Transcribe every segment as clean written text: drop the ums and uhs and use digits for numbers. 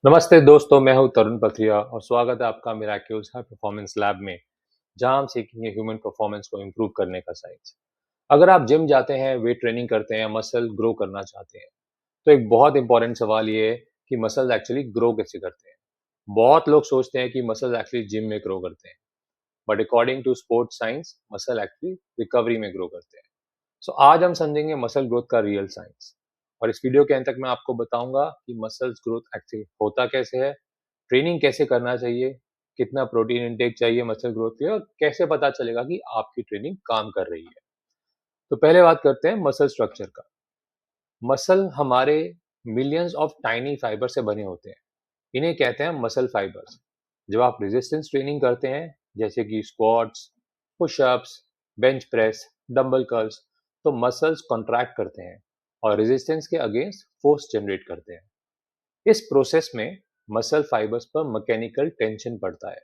नमस्ते दोस्तों, मैं हूं तरुण पथरिया और स्वागत है आपका मिराक्यूल्स हाई परफॉर्मेंस लैब में, जहां हम सीखेंगे ह्यूमन परफॉर्मेंस को इम्प्रूव करने का साइंस। अगर आप जिम जाते हैं, वेट ट्रेनिंग करते हैं, मसल ग्रो करना चाहते हैं, तो एक बहुत इंपॉर्टेंट सवाल ये है कि मसल एक्चुअली ग्रो कैसे करते हैं। बहुत लोग सोचते हैं कि मसल एक्चुअली जिम में ग्रो करते हैं, but according to sports science muscle actually recovery में ग्रो करते हैं। सो आज हम समझेंगे मसल ग्रोथ का रियल साइंस, और इस वीडियो के अंत तक मैं आपको बताऊंगा कि मसल्स ग्रोथ एक्चुअली होता कैसे है, ट्रेनिंग कैसे करना चाहिए, कितना प्रोटीन इंटेक चाहिए मसल ग्रोथ के लिए, और कैसे पता चलेगा कि आपकी ट्रेनिंग काम कर रही है। तो पहले बात करते हैं मसल स्ट्रक्चर का। मसल हमारे मिलियंस ऑफ टाइनी फाइबर से बने होते हैं। इन्हें कहते हैं मसल फाइबर्स। जब आप रेजिस्टेंस ट्रेनिंग करते हैं, जैसे कि squats, pushups, bench press, dumbbell curls, तो मसल्स कॉन्ट्रैक्ट करते हैं और रेजिस्टेंस के अगेंस्ट फोर्स जनरेट करते हैं। इस प्रोसेस में मसल फाइबर्स पर मैकेनिकल टेंशन पड़ता है,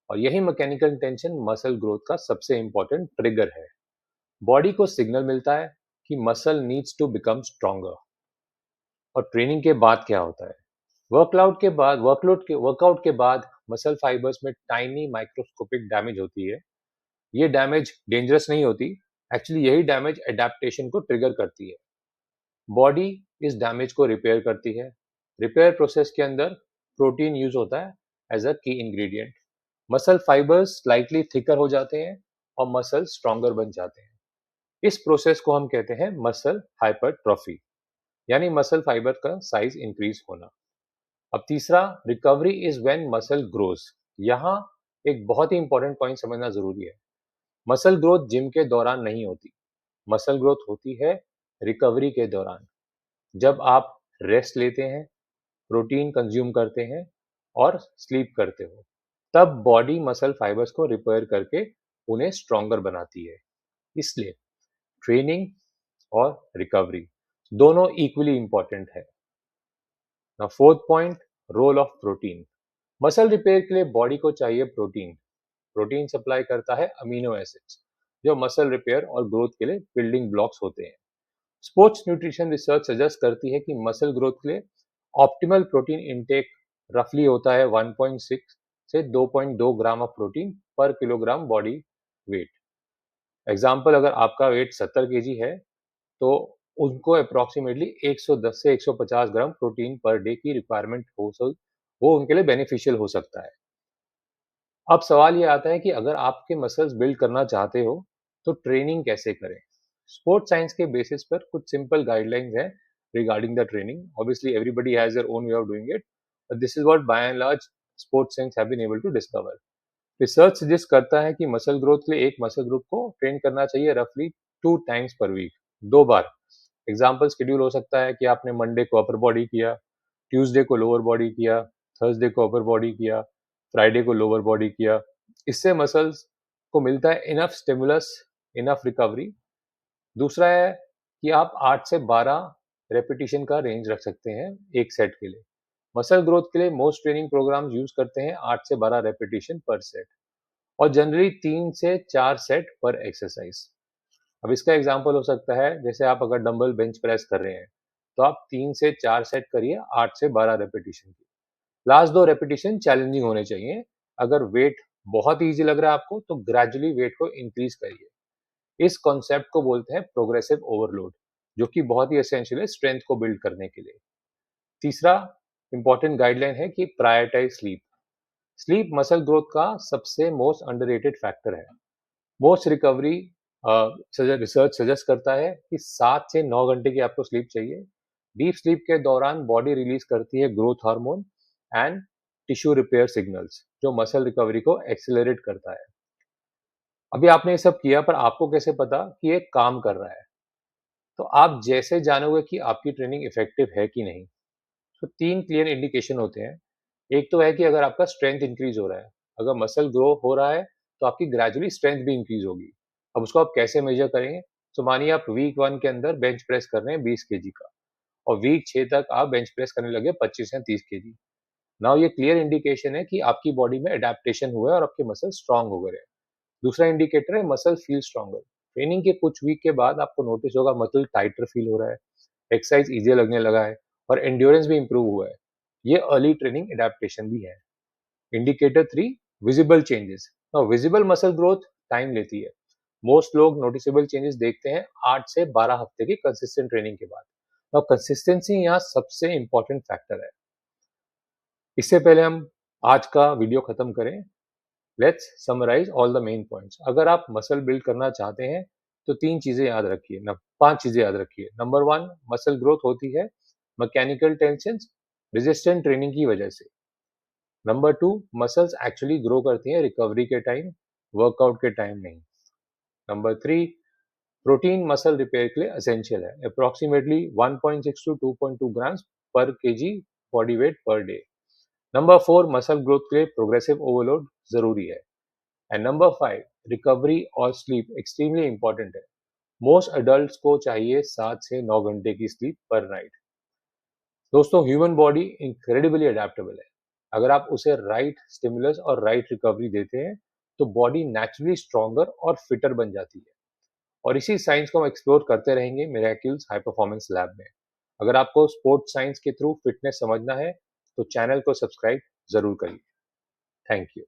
और यही मैकेनिकल टेंशन मसल ग्रोथ का सबसे इंपॉर्टेंट ट्रिगर है। बॉडी को सिग्नल मिलता है कि muscle needs to become stronger. और ट्रेनिंग के बाद क्या होता है? वर्कआउट के बाद मसल फाइबर्स में टाइनी माइक्रोस्कोपिक डैमेज होती है। ये डैमेज डेंजरस नहीं होती, एक्चुअली यही डैमेज एडेप्टेशन को ट्रिगर करती है। बॉडी इस डैमेज को रिपेयर करती है। रिपेयर प्रोसेस के अंदर प्रोटीन यूज होता है एज अ की ingredient. Muscle fibres slightly thicker हो जाते हैं और मसल स्ट्रॉन्गर बन जाते हैं। इस प्रोसेस को हम कहते हैं मसल हाइपरट्रॉफी, यानी मसल फाइबर का साइज इंक्रीज होना। अब तीसरा, recovery is when muscle grows. यहाँ एक बहुत ही इंपॉर्टेंट पॉइंट समझना जरूरी है। मसल ग्रोथ जिम के दौरान नहीं होती। मसल ग्रोथ होती है रिकवरी के दौरान, जब आप रेस्ट लेते हैं, प्रोटीन कंज्यूम करते हैं और स्लीप करते हो। तब बॉडी मसल फाइबर्स को रिपेयर करके उन्हें स्ट्रॉन्गर बनाती है। इसलिए ट्रेनिंग और रिकवरी दोनों इक्वली इंपॉर्टेंट है। ना fourth point, role of protein. Muscle repair के लिए बॉडी को चाहिए प्रोटीन। प्रोटीन सप्लाई करता है अमीनो एसिड्स, जो मसल रिपेयर और ग्रोथ के लिए बिल्डिंग ब्लॉक्स होते हैं। स्पोर्ट्स न्यूट्रिशन रिसर्च सजेस्ट करती है कि मसल ग्रोथ के लिए ऑप्टिमल प्रोटीन इंटेक रफली होता है 1.6 से 2.2 ग्राम ऑफ प्रोटीन पर किलोग्राम बॉडी वेट। एग्जाम्पल, अगर आपका वेट 70 केजी है, तो उनको अप्रोक्सीमेटली 110 से 150 ग्राम प्रोटीन पर डे की रिक्वायरमेंट वो उनके लिए बेनिफिशियल हो सकता है। अब सवाल ये आता है कि अगर आपके मसल्स बिल्ड करना चाहते हो, तो ट्रेनिंग कैसे करें? स्पोर्ट्स साइंस के बेसिस पर कुछ सिंपल गाइडलाइंस हैं regarding the training. Obviously everybody has their own way of doing it, but this is what by and large sports science have been able to discover. Research suggest करता है कि muscle growth के लिए एक muscle group को train करना चाहिए रफली 2 टाइम्स पर वीक, 2 बार। एग्जाम्पल शेड्यूल हो सकता है कि आपने मंडे को अपर बॉडी किया, ट्यूसडे को लोअर बॉडी किया, थर्सडे को अपर बॉडी किया, फ्राइडे को लोअर बॉडी किया। इससे मसल्स को मिलता है इनफ स्टिमुलस, इनफ रिकवरी। दूसरा है कि आप 8 से 12 रेपिटेशन का रेंज रख सकते हैं एक सेट के लिए। मसल ग्रोथ के लिए मोस्ट ट्रेनिंग प्रोग्राम्स यूज करते हैं 8 से 12 रेपिटेशन पर सेट, और जनरली 3 से 4 सेट पर एक्सरसाइज। अब इसका एग्जांपल हो सकता है, जैसे आप अगर डंबल बेंच प्रेस कर रहे हैं, तो आप 3 से 4 सेट करिए 8 से 12 रेपिटेशन की। लास्ट 2 रेपिटेशन चैलेंजिंग होने चाहिए। अगर वेट बहुत ईजी लग रहा है आपको, तो ग्रेजुअली वेट को इंक्रीज करिए। इस कॉन्सेप्ट को बोलते हैं प्रोग्रेसिव ओवरलोड, जो कि बहुत ही एसेंशियल है स्ट्रेंथ को बिल्ड करने के लिए। तीसरा इंपॉर्टेंट गाइडलाइन है कि prioritise sleep. Sleep muscle growth का सबसे मोस्ट अंडररेटेड फैक्टर है। मोस्ट रिकवरी रिसर्च सजेस्ट करता है कि 7 से 9 घंटे की आपको स्लीप चाहिए। डीप स्लीप के दौरान बॉडी रिलीज करती है growth hormone and tissue repair signals, जो मसल रिकवरी को एक्सेलरेट करता है। अभी आपने ये सब किया, पर आपको कैसे पता कि ये काम कर रहा है? तो आप जैसे जानोगे कि आपकी ट्रेनिंग इफेक्टिव है कि नहीं। तो 3 क्लियर इंडिकेशन होते हैं। एक तो है कि अगर आपका स्ट्रेंथ इंक्रीज हो रहा है। अगर मसल ग्रो हो रहा है, तो आपकी ग्रेजुअली स्ट्रेंथ भी इंक्रीज होगी। अब उसको आप कैसे मेजर करेंगे? तो मानिए आप वीक 1 के अंदर बेंच प्रेस कर रहे हैं 20 केजी का, और वीक 6 तक आप बेंच प्रेस करने लगे 25 या 30 केजी। नाउ ये क्लियर इंडिकेशन है कि आपकी बॉडी में एडेप्टेशन हुआ है और आपके मसल स्ट्रांग हो गए हैं। दूसरा इंडिकेटर है मसल फील स्ट्रॉन्गर। ट्रेनिंग के कुछ वीक के बाद आपको नोटिस होगा मसल टाइटर फील हो रहा है, एक्सरसाइज इजियर लगने लगा है, और एंड्योरेंस भी इंप्रूव हुआ है। ये अर्ली ट्रेनिंग एडेप्टेशन भी है। Indicator 3, visible changes. Visible muscle growth time लेती है। मोस्ट लोग नोटिसेबल चेंजेस देखते हैं 8 से 12 हफ्ते की कंसिस्टेंट ट्रेनिंग के बाद। कंसिस्टेंसी यहाँ सबसे इंपॉर्टेंट फैक्टर है। इससे पहले हम आज का वीडियो खत्म करें, let's summarise all the main points. अगर आप मसल बिल्ड करना चाहते हैं तो 5 चीजें याद रखिए। नंबर 1, मसल ग्रोथ होती है मैकेनिकल टेंशन रेजिस्टेंट ट्रेनिंग की वजह से। नंबर 2, मसल्स एक्चुअली ग्रो करती हैं रिकवरी के टाइम, वर्कआउट के टाइम नहीं। नंबर 3, प्रोटीन मसल रिपेयर के लिए एसेंशियल है, अप्रोक्सीमेटली 1.6 to 2.2 ग्राम्स पर KG body weight per day. Number 4, muscle growth के लिए प्रोग्रेसिव ओवरलोड जरूरी है। एंड नंबर 5, रिकवरी और स्लीप एक्सट्रीमली इंपॉर्टेंट है। मोस्ट अडल्ट्स को चाहिए 7 से 9 घंटे की स्लीप पर नाइट। दोस्तों, ह्यूमन बॉडी इनक्रेडिबली अडेप्टेबल है। अगर आप उसे राइट स्टिमुलस और राइट रिकवरी देते हैं तो बॉडी नेचुरली स्ट्रॉन्गर और फिटर बन जाती है। और इसी साइंस को हम एक्सप्लोर करते रहेंगे मिरेकल्स हाई परफॉर्मेंस लैब में। अगर आपको स्पोर्ट्स साइंस के थ्रू फिटनेस समझना है तो चैनल को सब्सक्राइब जरूर करिए। Thank you.